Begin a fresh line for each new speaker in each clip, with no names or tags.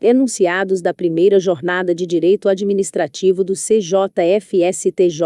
Enunciados da primeira jornada de Direito Administrativo do CJFSTJ.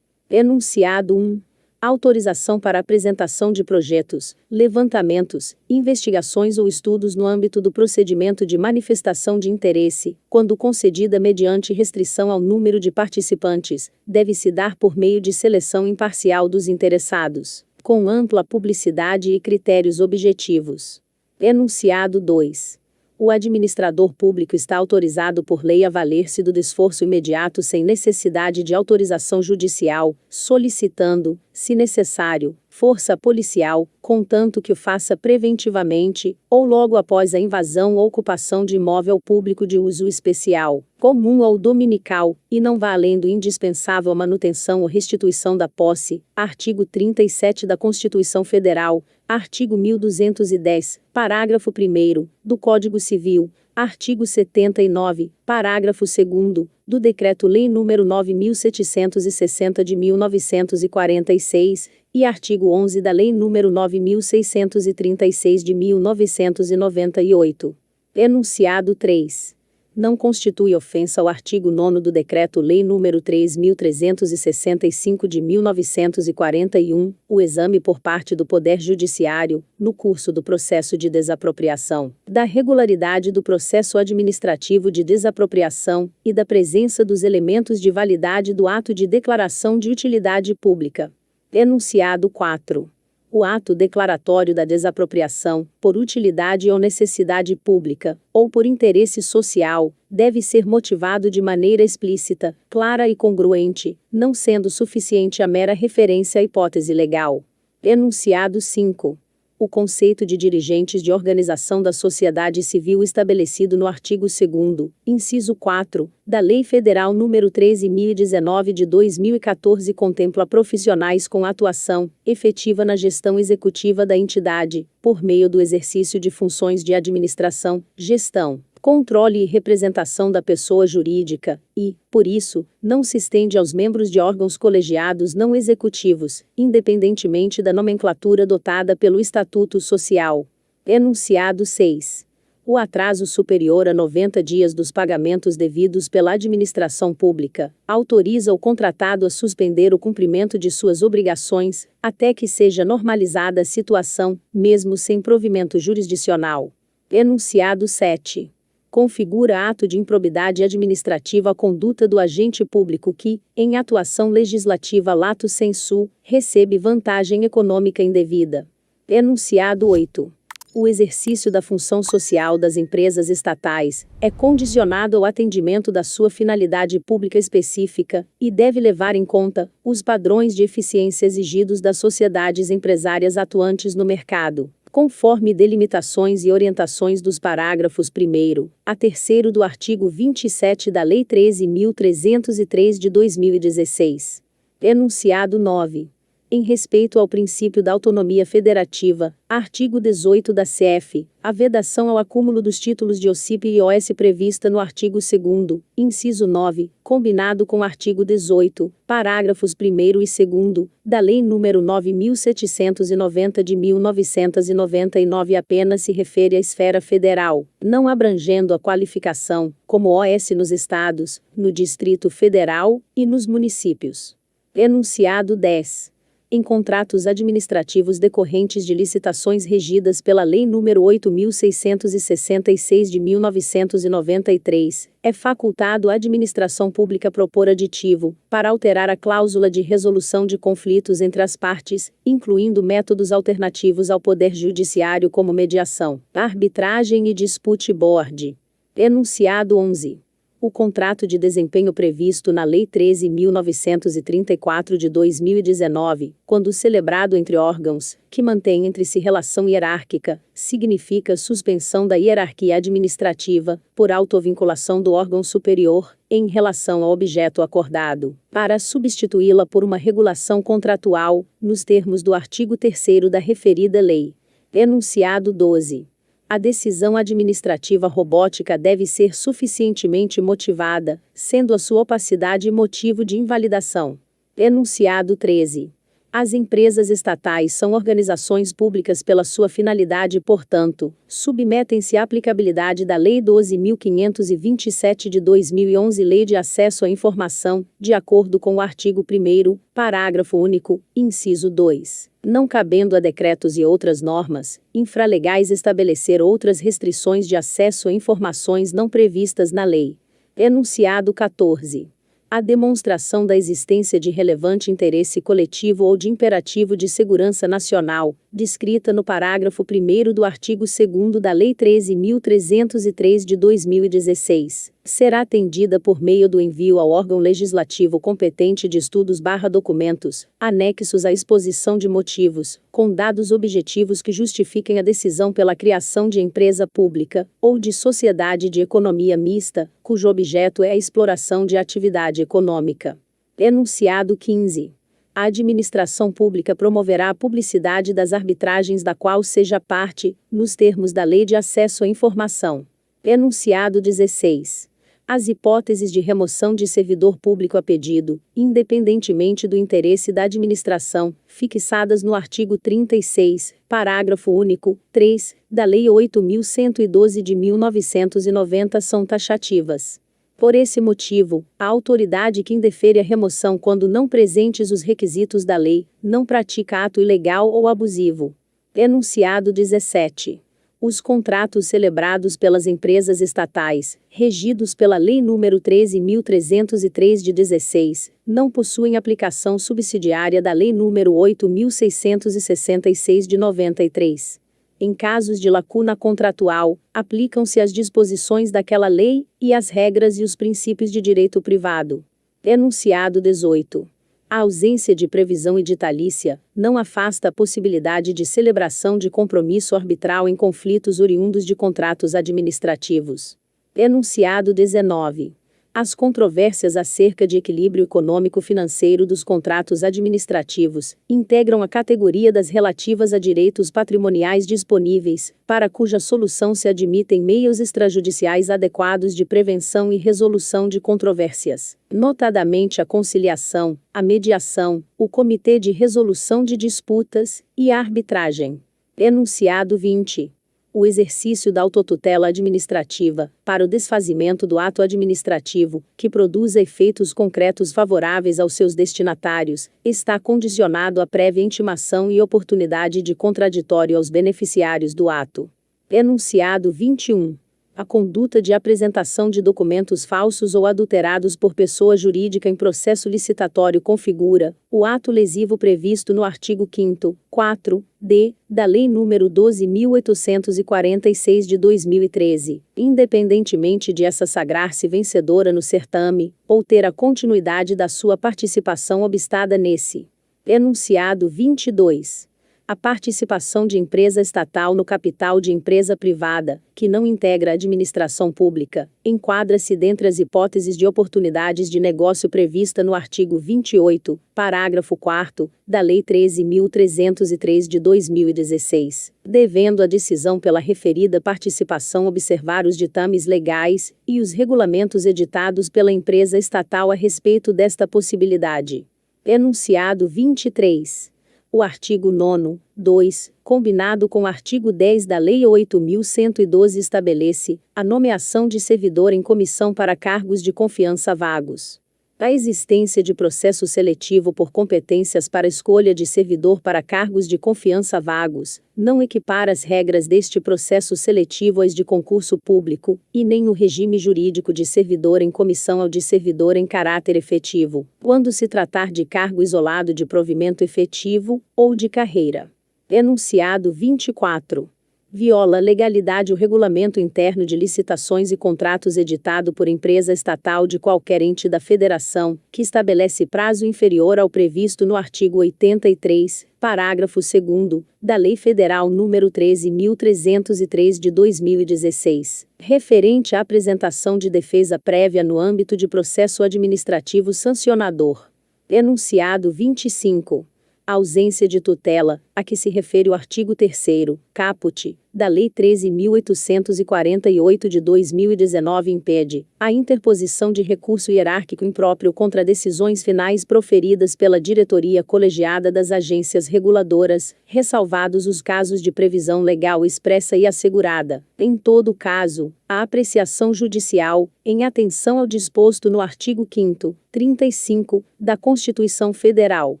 Enunciado 1. Autorização para apresentação de projetos, levantamentos, investigações ou estudos no âmbito do procedimento de manifestação de interesse, quando concedida mediante restrição ao número de participantes, deve se dar por meio de seleção imparcial dos interessados, com ampla publicidade e critérios objetivos. Enunciado 2. O administrador público está autorizado por lei a valer-se do esforço imediato sem necessidade de autorização judicial, solicitando, se necessário, força policial, contanto que o faça preventivamente, ou logo após a invasão ou ocupação de imóvel público de uso especial, comum ou dominical, e não vá além do indispensável à manutenção ou restituição da posse, artigo 37 da Constituição Federal, artigo 1210, parágrafo 1º, do Código Civil, artigo 79, parágrafo 2º, do Decreto-Lei nº 9.760 de 1946, e artigo 11 da Lei nº 9.636 de 1998. Enunciado 3. Não constitui ofensa ao artigo 9º do Decreto-Lei nº 3.365 de 1941, o exame por parte do Poder Judiciário, no curso do processo de desapropriação, da regularidade do processo administrativo de desapropriação e da presença dos elementos de validade do ato de declaração de utilidade pública. Enunciado 4. O ato declaratório da desapropriação, por utilidade ou necessidade pública, ou por interesse social, deve ser motivado de maneira explícita, clara e congruente, não sendo suficiente a mera referência à hipótese legal. Enunciado 5. O conceito de dirigentes de organização da sociedade civil estabelecido no artigo 2º, inciso 4, da Lei Federal nº 13.019 de 2014 contempla profissionais com atuação efetiva na gestão executiva da entidade, por meio do exercício de funções de administração, gestão, controle e representação da pessoa jurídica, e, por isso, não se estende aos membros de órgãos colegiados não executivos, independentemente da nomenclatura adotada pelo Estatuto Social. Enunciado 6. O atraso superior a 90 dias dos pagamentos devidos pela administração pública autoriza o contratado a suspender o cumprimento de suas obrigações, até que seja normalizada a situação, mesmo sem provimento jurisdicional. Enunciado 7. Configura ato de improbidade administrativa a conduta do agente público que, em atuação legislativa lato sensu, recebe vantagem econômica indevida. Enunciado 8. O exercício da função social das empresas estatais é condicionado ao atendimento da sua finalidade pública específica e deve levar em conta os padrões de eficiência exigidos das sociedades empresárias atuantes no mercado, conforme delimitações e orientações dos parágrafos 1º a 3º do artigo 27 da Lei 13.303 de 2016. Enunciado 9. Em respeito ao princípio da autonomia federativa, artigo 18 da CF, a vedação ao acúmulo dos títulos de OCP e OS prevista no artigo 2º, inciso 9, combinado com o artigo 18, parágrafos 1º e 2º, da Lei nº 9.790 de 1999 apenas se refere à esfera federal, não abrangendo a qualificação, como OS nos estados, no Distrito Federal e nos municípios. Enunciado 10. Em contratos administrativos decorrentes de licitações regidas pela Lei nº 8.666 de 1993, é facultado à administração pública propor aditivo, para alterar a cláusula de resolução de conflitos entre as partes, incluindo métodos alternativos ao Poder Judiciário como mediação, arbitragem e dispute board. Enunciado 11. O contrato de desempenho previsto na Lei 13.934 de 2019, quando celebrado entre órgãos, que mantêm entre si relação hierárquica, significa suspensão da hierarquia administrativa, por autovinculação do órgão superior, em relação ao objeto acordado, para substituí-la por uma regulação contratual, nos termos do artigo 3º da referida lei. Enunciado 12. A decisão administrativa robótica deve ser suficientemente motivada, sendo a sua opacidade motivo de invalidação. Enunciado 13. As empresas estatais são organizações públicas pela sua finalidade e, portanto, submetem-se à aplicabilidade da Lei 12.527 de 2011, Lei de Acesso à Informação, de acordo com o artigo 1º, parágrafo único, inciso 2. Não cabendo a decretos e outras normas infralegais estabelecer outras restrições de acesso a informações não previstas na lei. Enunciado 14. A demonstração da existência de relevante interesse coletivo ou de imperativo de segurança nacional, descrita no parágrafo 1º do artigo 2º da Lei 13.303 de 2016, será atendida por meio do envio ao órgão legislativo competente de estudos/documentos, anexos à exposição de motivos, com dados objetivos que justifiquem a decisão pela criação de empresa pública, ou de sociedade de economia mista, cujo objeto é a exploração de atividade econômica. Enunciado 15. A administração pública promoverá a publicidade das arbitragens da qual seja parte, nos termos da Lei de Acesso à Informação. Enunciado 16. As hipóteses de remoção de servidor público a pedido, independentemente do interesse da administração, fixadas no artigo 36, parágrafo único, 3, da Lei 8.112 de 1990 são taxativas. Por esse motivo, a autoridade que indefere a remoção quando não presentes os requisitos da lei, não pratica ato ilegal ou abusivo. Enunciado 17. Os contratos celebrados pelas empresas estatais, regidos pela Lei nº 13.303 de 16, não possuem aplicação subsidiária da Lei nº 8.666 de 93. Em casos de lacuna contratual, aplicam-se as disposições daquela lei, e as regras e os princípios de direito privado. Enunciado 18. A ausência de previsão editalícia não afasta a possibilidade de celebração de compromisso arbitral em conflitos oriundos de contratos administrativos. Enunciado 19. As controvérsias acerca de equilíbrio econômico-financeiro dos contratos administrativos integram a categoria das relativas a direitos patrimoniais disponíveis, para cuja solução se admitem meios extrajudiciais adequados de prevenção e resolução de controvérsias, notadamente a conciliação, a mediação, o Comitê de Resolução de Disputas e a arbitragem. Enunciado 20. O exercício da autotutela administrativa, para o desfazimento do ato administrativo, que produza efeitos concretos favoráveis aos seus destinatários, está condicionado à prévia intimação e oportunidade de contraditório aos beneficiários do ato. Enunciado 21. A conduta de apresentação de documentos falsos ou adulterados por pessoa jurídica em processo licitatório configura o ato lesivo previsto no artigo 5º, 4d, da Lei nº 12.846 de 2013, independentemente de essa sagrar-se vencedora no certame, ou ter a continuidade da sua participação obstada nesse. Enunciado 22. A participação de empresa estatal no capital de empresa privada, que não integra a administração pública, enquadra-se dentre as hipóteses de oportunidades de negócio prevista no artigo 28, parágrafo 4º, da Lei 13.303 de 2016, devendo a decisão pela referida participação observar os ditames legais e os regulamentos editados pela empresa estatal a respeito desta possibilidade. Enunciado 23. O artigo 9º, 2, combinado com o artigo 10 da Lei 8.112 estabelece a nomeação de servidor em comissão para cargos de confiança vagos. A existência de processo seletivo por competências para escolha de servidor para cargos de confiança vagos não equipara as regras deste processo seletivo às de concurso público, e nem o regime jurídico de servidor em comissão ao de servidor em caráter efetivo, quando se tratar de cargo isolado de provimento efetivo ou de carreira. Enunciado 24. Viola legalidade o regulamento interno de licitações e contratos editado por empresa estatal de qualquer ente da federação, que estabelece prazo inferior ao previsto no artigo 83, parágrafo 2º, da Lei Federal nº 13.303 de 2016, referente à apresentação de defesa prévia no âmbito de processo administrativo sancionador. Enunciado 25. a ausência de tutela, a que se refere o artigo 3º, caput, da Lei 13.848 de 2019 impede a interposição de recurso hierárquico impróprio contra decisões finais proferidas pela diretoria colegiada das agências reguladoras, ressalvados os casos de previsão legal expressa e assegurada, em todo caso, a apreciação judicial, em atenção ao disposto no artigo 5º, 35, da Constituição Federal.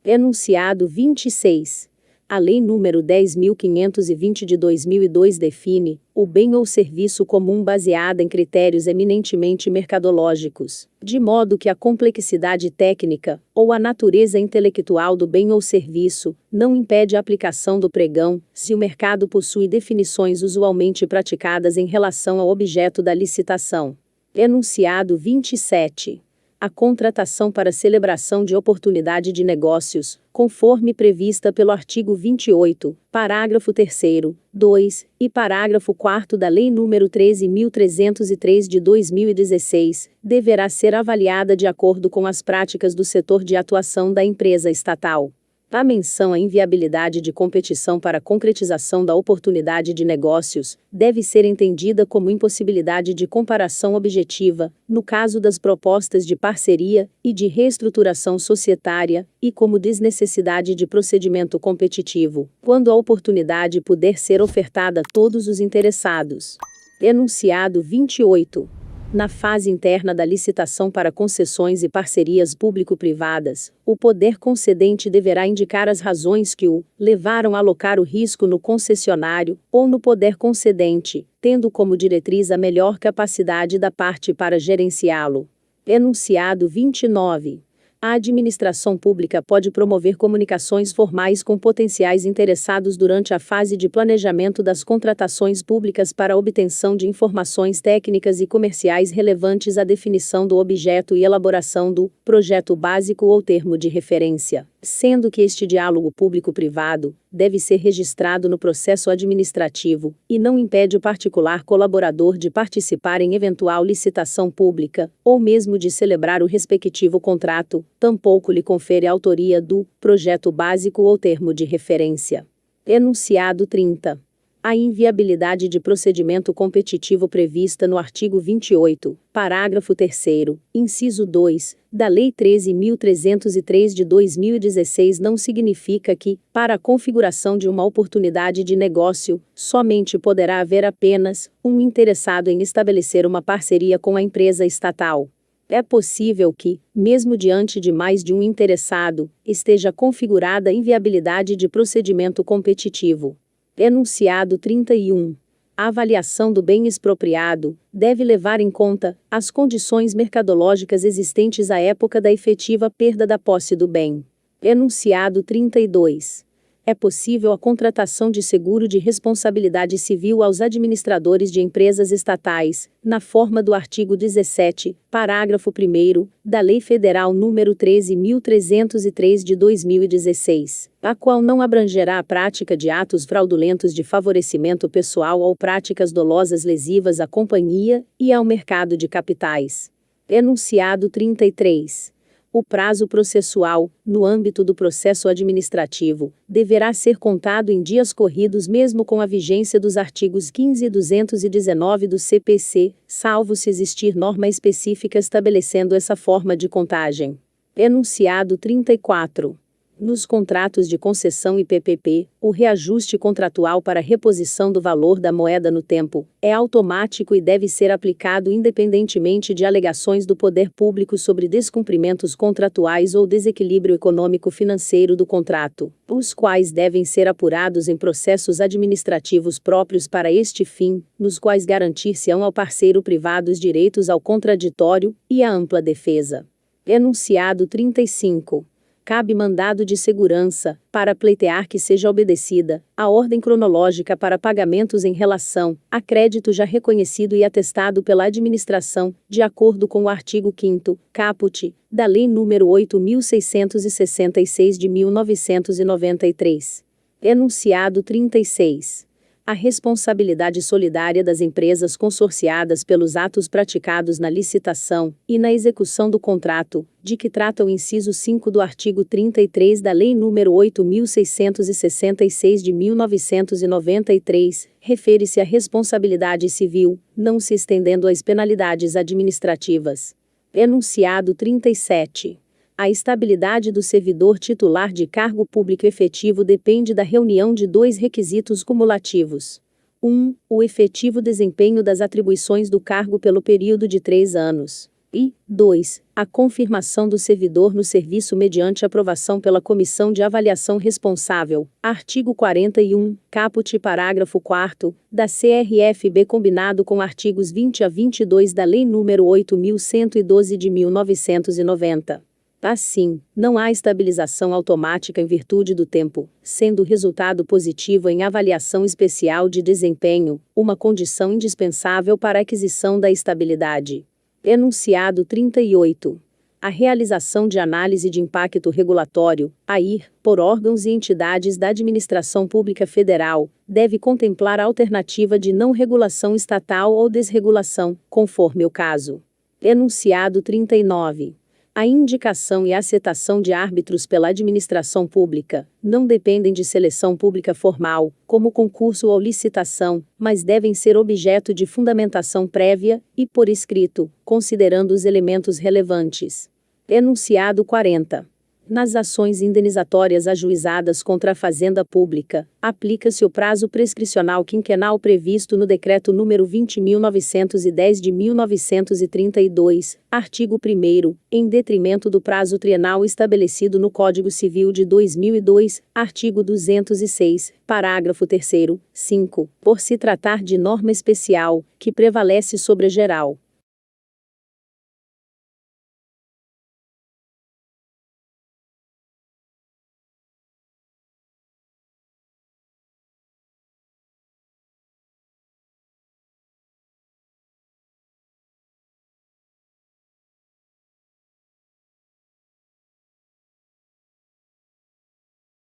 Enunciado 26. A Lei nº 10.520 de 2002 define o bem ou serviço comum baseada em critérios eminentemente mercadológicos, de modo que a complexidade técnica ou a natureza intelectual do bem ou serviço não impede a aplicação do pregão, se o mercado possui definições usualmente praticadas em relação ao objeto da licitação. Enunciado 27. A contratação para celebração de oportunidade de negócios, conforme prevista pelo artigo 28, parágrafo 3º, 2, e parágrafo 4º da Lei nº 13.303 de 2016, deverá ser avaliada de acordo com as práticas do setor de atuação da empresa estatal. A menção à inviabilidade de competição para a concretização da oportunidade de negócios deve ser entendida como impossibilidade de comparação objetiva, no caso das propostas de parceria e de reestruturação societária, e como desnecessidade de procedimento competitivo, quando a oportunidade puder ser ofertada a todos os interessados. Enunciado 28. Na fase interna da licitação para concessões e parcerias público-privadas, o poder concedente deverá indicar as razões que o levaram a alocar o risco no concessionário ou no poder concedente, tendo como diretriz a melhor capacidade da parte para gerenciá-lo. Enunciado 29. A administração pública pode promover comunicações formais com potenciais interessados durante a fase de planejamento das contratações públicas para a obtenção de informações técnicas e comerciais relevantes à definição do objeto e elaboração do projeto básico ou termo de referência, sendo que este diálogo público-privado deve ser registrado no processo administrativo e não impede o particular colaborador de participar em eventual licitação pública, ou mesmo de celebrar o respectivo contrato, tampouco lhe confere a autoria do projeto básico ou termo de referência. Enunciado 30. A inviabilidade de procedimento competitivo prevista no artigo 28, parágrafo 3º, inciso 2, da Lei 13.303 de 2016 não significa que, para a configuração de uma oportunidade de negócio, somente poderá haver apenas um interessado em estabelecer uma parceria com a empresa estatal. É possível que, mesmo diante de mais de um interessado, esteja configurada a inviabilidade de procedimento competitivo. Enunciado 31. A avaliação do bem expropriado deve levar em conta as condições mercadológicas existentes à época da efetiva perda da posse do bem. Enunciado 32. É possível a contratação de seguro de responsabilidade civil aos administradores de empresas estatais, na forma do artigo 17, parágrafo 1º, da Lei Federal nº 13.303 de 2016, a qual não abrangerá a prática de atos fraudulentos de favorecimento pessoal ou práticas dolosas lesivas à companhia e ao mercado de capitais. Enunciado 33. O prazo processual, no âmbito do processo administrativo, deverá ser contado em dias corridos mesmo com a vigência dos artigos 15 e 219 do CPC, salvo se existir norma específica estabelecendo essa forma de contagem. Enunciado 34. Nos contratos de concessão e PPP, o reajuste contratual para reposição do valor da moeda no tempo é automático e deve ser aplicado independentemente de alegações do poder público sobre descumprimentos contratuais ou desequilíbrio econômico-financeiro do contrato, os quais devem ser apurados em processos administrativos próprios para este fim, nos quais garantir-se-ão ao parceiro privado os direitos ao contraditório e à ampla defesa. Enunciado 35. Cabe mandado de segurança, para pleitear que seja obedecida a ordem cronológica para pagamentos em relação a crédito já reconhecido e atestado pela administração, de acordo com o artigo 5º, caput, da Lei nº 8.666 de 1993. Enunciado 36. A responsabilidade solidária das empresas consorciadas pelos atos praticados na licitação e na execução do contrato, de que trata o inciso 5 do artigo 33 da Lei nº 8.666 de 1993, refere-se à responsabilidade civil, não se estendendo às penalidades administrativas. Enunciado 37. A estabilidade do servidor titular de cargo público efetivo depende da reunião de dois requisitos cumulativos. 1. O efetivo desempenho das atribuições do cargo pelo período de 3 anos. E 2. A confirmação do servidor no serviço mediante aprovação pela comissão de avaliação responsável. Artigo 41, caput parágrafo 4º, da CRFB combinado com artigos 20 a 22 da Lei nº 8.112 de 1990. Assim, não há estabilização automática em virtude do tempo, sendo o resultado positivo em avaliação especial de desempenho, uma condição indispensável para a aquisição da estabilidade. Enunciado 38. A realização de análise de impacto regulatório, AIR, por órgãos e entidades da Administração Pública Federal, deve contemplar a alternativa de não regulação estatal ou desregulação, conforme o caso. Enunciado 39. A indicação e acetação de árbitros pela administração pública não dependem de seleção pública formal, como concurso ou licitação, mas devem ser objeto de fundamentação prévia e por escrito, considerando os elementos relevantes. Enunciado 40. Nas ações indenizatórias ajuizadas contra a Fazenda Pública, aplica-se o prazo prescricional quinquenal previsto no Decreto nº 20.910 de 1932, artigo 1º, em detrimento do prazo trienal estabelecido no Código Civil de 2002, artigo 206, parágrafo 3º, 5, por se tratar de norma especial, que prevalece sobre a geral.